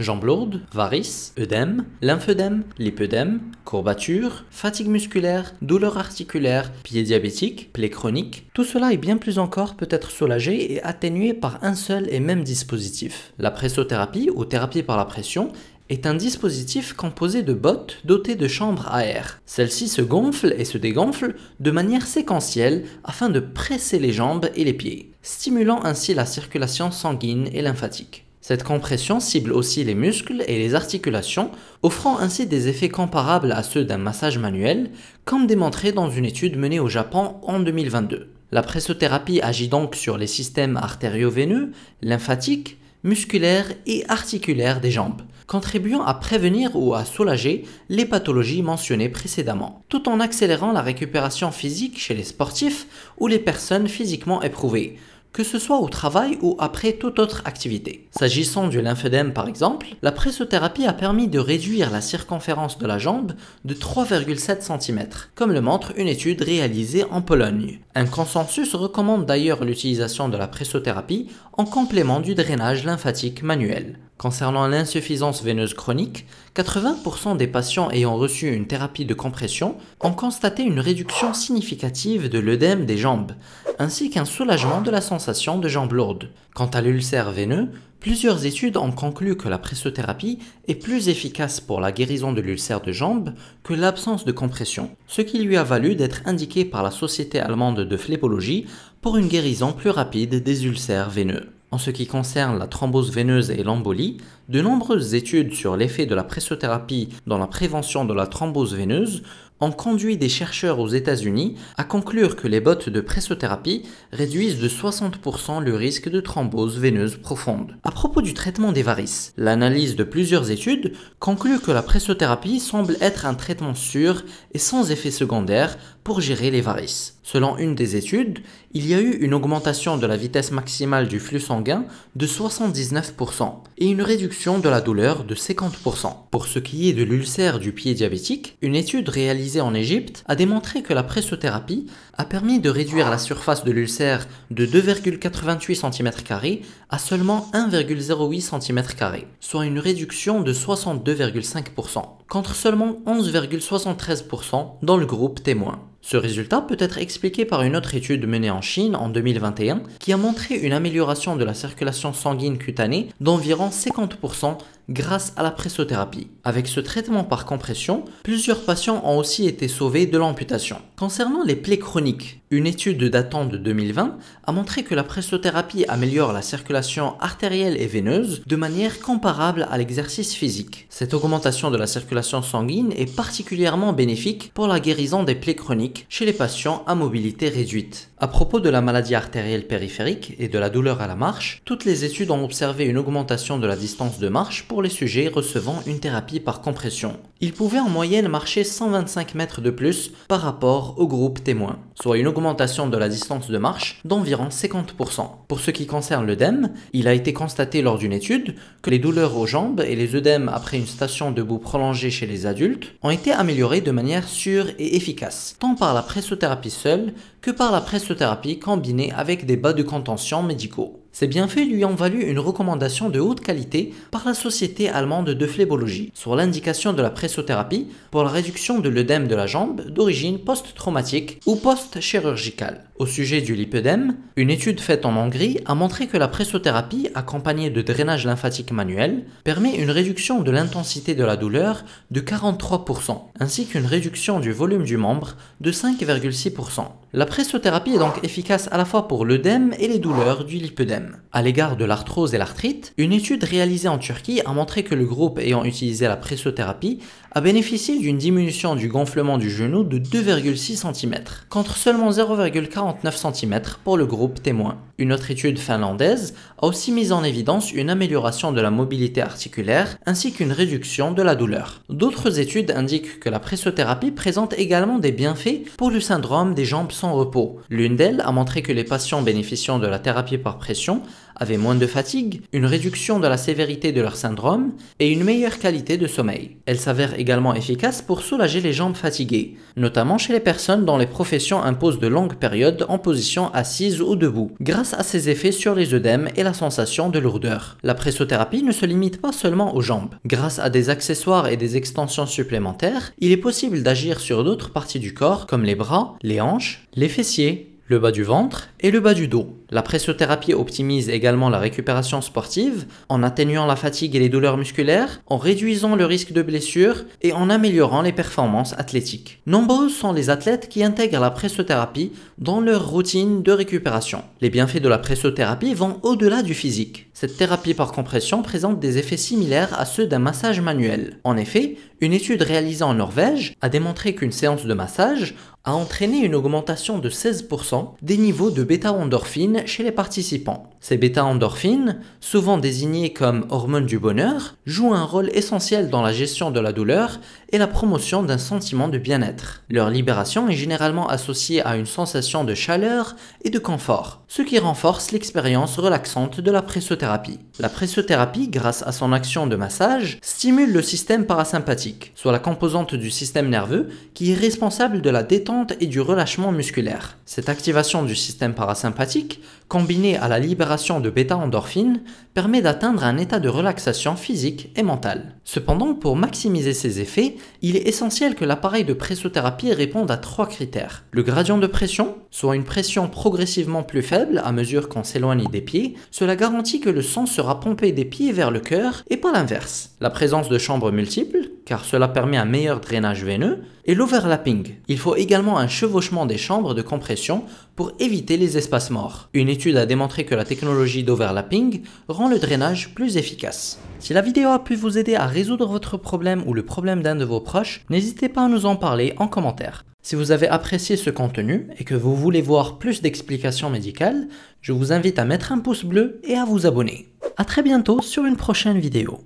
jambes lourdes, varices, œdème, lymphœdème, lipœdème, courbatures, fatigue musculaire, douleurs articulaires, pieds diabétiques, plaies chroniques. Tout cela et bien plus encore peut être soulagé et atténué par un seul et même dispositif. La pressothérapie ou thérapie par la pression est un dispositif composé de bottes dotées de chambres à air. Celles-ci se gonflent et se dégonflent de manière séquentielle afin de presser les jambes et les pieds, stimulant ainsi la circulation sanguine et lymphatique. Cette compression cible aussi les muscles et les articulations, offrant ainsi des effets comparables à ceux d'un massage manuel, comme démontré dans une étude menée au Japon en 2022. La pressothérapie agit donc sur les systèmes artério-veineux, lymphatiques, musculaires et articulaires des jambes, contribuant à prévenir ou à soulager les pathologies mentionnées précédemment, tout en accélérant la récupération physique chez les sportifs ou les personnes physiquement éprouvées, que ce soit au travail ou après toute autre activité. S'agissant du lymphœdème par exemple, la pressothérapie a permis de réduire la circonférence de la jambe de 3,7 cm, comme le montre une étude réalisée en Pologne. Un consensus recommande d'ailleurs l'utilisation de la pressothérapie en complément du drainage lymphatique manuel. Concernant l'insuffisance veineuse chronique, 80% des patients ayant reçu une thérapie de compression ont constaté une réduction significative de l'œdème des jambes, ainsi qu'un soulagement de la sensation de jambes lourdes. Quant à l'ulcère veineux, plusieurs études ont conclu que la pressothérapie est plus efficace pour la guérison de l'ulcère de jambe que l'absence de compression, ce qui lui a valu d'être indiqué par la Société allemande de phlébologie pour une guérison plus rapide des ulcères veineux. En ce qui concerne la thrombose veineuse et l'embolie, de nombreuses études sur l'effet de la pressothérapie dans la prévention de la thrombose veineuse ont conduit des chercheurs aux États-Unis à conclure que les bottes de pressothérapie réduisent de 60% le risque de thrombose veineuse profonde. À propos du traitement des varices, l'analyse de plusieurs études conclut que la pressothérapie semble être un traitement sûr et sans effet secondaire pour gérer les varices. Selon une des études, il y a eu une augmentation de la vitesse maximale du flux sanguin de 79% et une réduction de la douleur de 50%. Pour ce qui est de l'ulcère du pied diabétique, une étude réalisée en Égypte a démontré que la pressothérapie a permis de réduire la surface de l'ulcère de 2,88 cm² à seulement 1,08 cm², soit une réduction de 62,5%, contre seulement 11,73% dans le groupe témoin. Ce résultat peut être expliqué par une autre étude menée en Chine en 2021 qui a montré une amélioration de la circulation sanguine cutanée d'environ 50% grâce à la pressothérapie. Avec ce traitement par compression, plusieurs patients ont aussi été sauvés de l'amputation. Concernant les plaies chroniques, une étude datant de 2020 a montré que la pressothérapie améliore la circulation artérielle et veineuse de manière comparable à l'exercice physique. Cette augmentation de la circulation sanguine est particulièrement bénéfique pour la guérison des plaies chroniques chez les patients à mobilité réduite. À propos de la maladie artérielle périphérique et de la douleur à la marche, toutes les études ont observé une augmentation de la distance de marche pour les sujets recevant une thérapie par compression. Ils pouvaient en moyenne marcher 125 mètres de plus par rapport au groupe témoin, soit une augmentation de la distance de marche d'environ 50%. Pour ce qui concerne l'œdème, il a été constaté lors d'une étude que les douleurs aux jambes et les œdèmes après une station debout prolongée chez les adultes ont été améliorés de manière sûre et efficace, tant par la pressothérapie seule que par la pressothérapie combinée avec des bas de contention médicaux. Ces bienfaits lui ont valu une recommandation de haute qualité par la Société allemande de phlébologie sur l'indication de la pressothérapie pour la réduction de l'œdème de la jambe d'origine post-traumatique ou post-chirurgicale. Au sujet du lipœdème, une étude faite en Hongrie a montré que la pressothérapie accompagnée de drainage lymphatique manuel permet une réduction de l'intensité de la douleur de 43%, ainsi qu'une réduction du volume du membre de 5,6%. La pressothérapie est donc efficace à la fois pour l'œdème et les douleurs du lipœdème. À l'égard de l'arthrose et l'arthrite, une étude réalisée en Turquie a montré que le groupe ayant utilisé la pressothérapie a bénéficié d'une diminution du gonflement du genou de 2,6 cm, contre seulement 0,49 cm pour le groupe témoin. Une autre étude finlandaise a aussi mis en évidence une amélioration de la mobilité articulaire ainsi qu'une réduction de la douleur. D'autres études indiquent que la pressothérapie présente également des bienfaits pour le syndrome des jambes sans repos. L'une d'elles a montré que les patients bénéficiant de la thérapie par pression avaient moins de fatigue, une réduction de la sévérité de leur syndrome et une meilleure qualité de sommeil. Elle s'avère également efficace pour soulager les jambes fatiguées, notamment chez les personnes dont les professions imposent de longues périodes en position assise ou debout, grâce à ses effets sur les œdèmes et la sensation de lourdeur. La pressothérapie ne se limite pas seulement aux jambes. Grâce à des accessoires et des extensions supplémentaires, il est possible d'agir sur d'autres parties du corps comme les bras, les hanches, les fessiers, le bas du ventre et le bas du dos. La pressothérapie optimise également la récupération sportive en atténuant la fatigue et les douleurs musculaires, en réduisant le risque de blessure et en améliorant les performances athlétiques. Nombreux sont les athlètes qui intègrent la pressothérapie dans leur routine de récupération. Les bienfaits de la pressothérapie vont au-delà du physique. Cette thérapie par compression présente des effets similaires à ceux d'un massage manuel. En effet, une étude réalisée en Norvège a démontré qu'une séance de massage a entraîné une augmentation de 16% des niveaux de bêta-endorphines chez les participants. Ces bêta-endorphines, souvent désignées comme hormones du bonheur, jouent un rôle essentiel dans la gestion de la douleur et la promotion d'un sentiment de bien-être. Leur libération est généralement associée à une sensation de chaleur et de confort, ce qui renforce l'expérience relaxante de la pressothérapie. La pressothérapie, grâce à son action de massage, stimule le système parasympathique, soit la composante du système nerveux qui est responsable de la détente et du relâchement musculaire. Cette activation du système parasympathique, combinée à la libération de bêta-endorphines, permet d'atteindre un état de relaxation physique et mentale. Cependant, pour maximiser ces effets, il est essentiel que l'appareil de pressothérapie réponde à 3 critères. Le gradient de pression, soit une pression progressivement plus faible à mesure qu'on s'éloigne des pieds, cela garantit que le sang sera pompé des pieds vers le cœur et pas l'inverse. La présence de chambres multiples, car cela permet un meilleur drainage veineux, et l'overlapping. Il faut également un chevauchement des chambres de compression pour éviter les espaces morts. Une étude a démontré que la technologie d'overlapping rend le drainage plus efficace. Si la vidéo a pu vous aider à résoudre votre problème ou le problème d'un de vos proches, n'hésitez pas à nous en parler en commentaire. Si vous avez apprécié ce contenu et que vous voulez voir plus d'explications médicales, je vous invite à mettre un pouce bleu et à vous abonner. A très bientôt sur une prochaine vidéo.